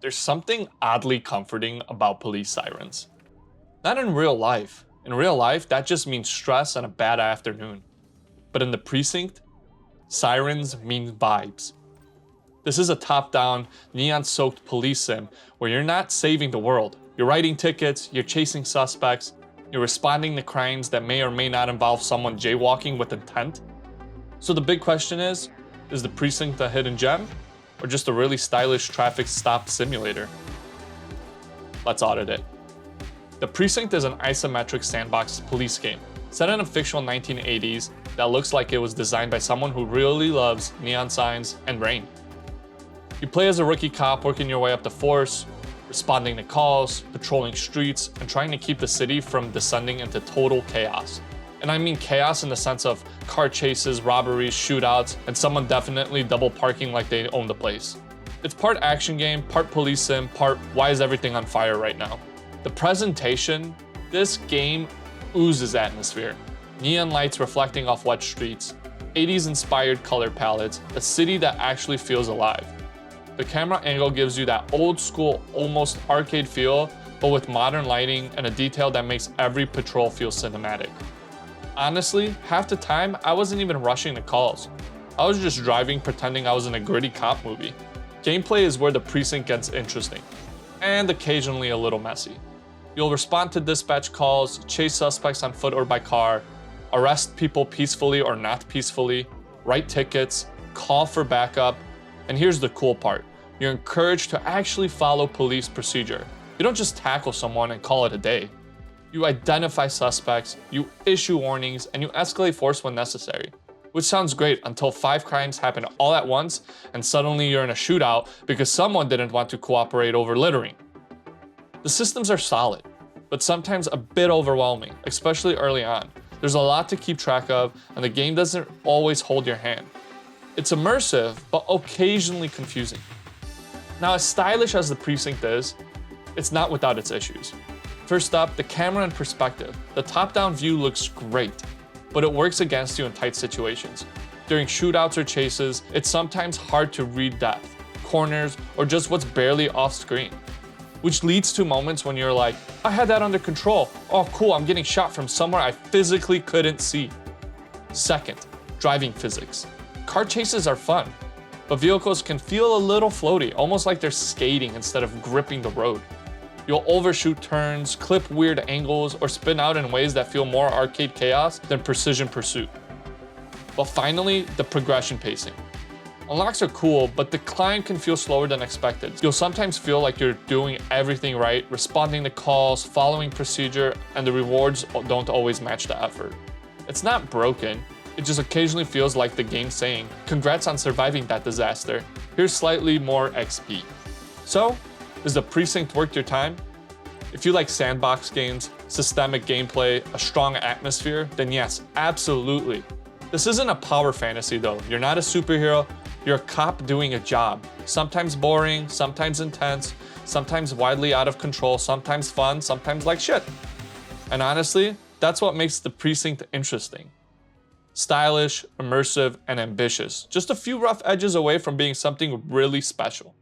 There's something oddly comforting about police sirens. Not in real life. In real life, that just means stress and a bad afternoon. But in the precinct, sirens mean vibes. This is a top-down, neon-soaked police sim where you're not saving the world. You're writing tickets, you're chasing suspects, you're responding to crimes that may or may not involve someone jaywalking with intent. So the big question is the precinct a hidden gem or just a really stylish traffic stop simulator? Let's audit it. The Precinct is an isometric sandbox police game set in a fictional 1980s that looks like it was designed by someone who really loves neon signs and rain. You play as a rookie cop working your way up the force, responding to calls, patrolling streets, and trying to keep the city from descending into total chaos. And I mean chaos in the sense of car chases, robberies, shootouts, and someone definitely double parking like they own the place. It's part action game, part police sim, part why is everything on fire right now. The presentation, this game oozes atmosphere. Neon lights reflecting off wet streets, 80s inspired color palettes, a city that actually feels alive. The camera angle gives you that old school, almost arcade feel, but with modern lighting and a detail that makes every patrol feel cinematic. Honestly, half the time, I wasn't even rushing the calls. I was just driving pretending I was in a gritty cop movie. Gameplay is where the precinct gets interesting, and occasionally a little messy. You'll respond to dispatch calls, chase suspects on foot or by car, arrest people peacefully or not peacefully, write tickets, call for backup, and here's the cool part. You're encouraged to actually follow police procedure. You don't just tackle someone and call it a day. You identify suspects, you issue warnings, and you escalate force when necessary. Which sounds great until 5 crimes happen all at once and suddenly you're in a shootout because someone didn't want to cooperate over littering. The systems are solid, but sometimes a bit overwhelming, especially early on. There's a lot to keep track of, and the game doesn't always hold your hand. It's immersive, but occasionally confusing. Now, as stylish as the precinct is, it's not without its issues. First up, the camera and perspective. The top-down view looks great, but it works against you in tight situations. During shootouts or chases, it's sometimes hard to read depth, corners, or just what's barely off screen. Which leads to moments when you're like, I had that under control. Oh cool, I'm getting shot from somewhere I physically couldn't see. Second, driving physics. Car chases are fun, but vehicles can feel a little floaty, almost like they're skating instead of gripping the road. You'll overshoot turns, clip weird angles, or spin out in ways that feel more arcade chaos than precision pursuit. But finally, the progression pacing. Unlocks are cool, but the climb can feel slower than expected. You'll sometimes feel like you're doing everything right, responding to calls, following procedure, and the rewards don't always match the effort. It's not broken, it just occasionally feels like the game's saying, congrats on surviving that disaster, here's slightly more XP. So, is the precinct worth your time? If you like sandbox games, systemic gameplay, a strong atmosphere, then yes, absolutely. This isn't a power fantasy though. You're not a superhero, you're a cop doing a job. Sometimes boring, sometimes intense, sometimes widely out of control, sometimes fun, sometimes like shit. And honestly, that's what makes the precinct interesting. Stylish, immersive, and ambitious. Just a few rough edges away from being something really special.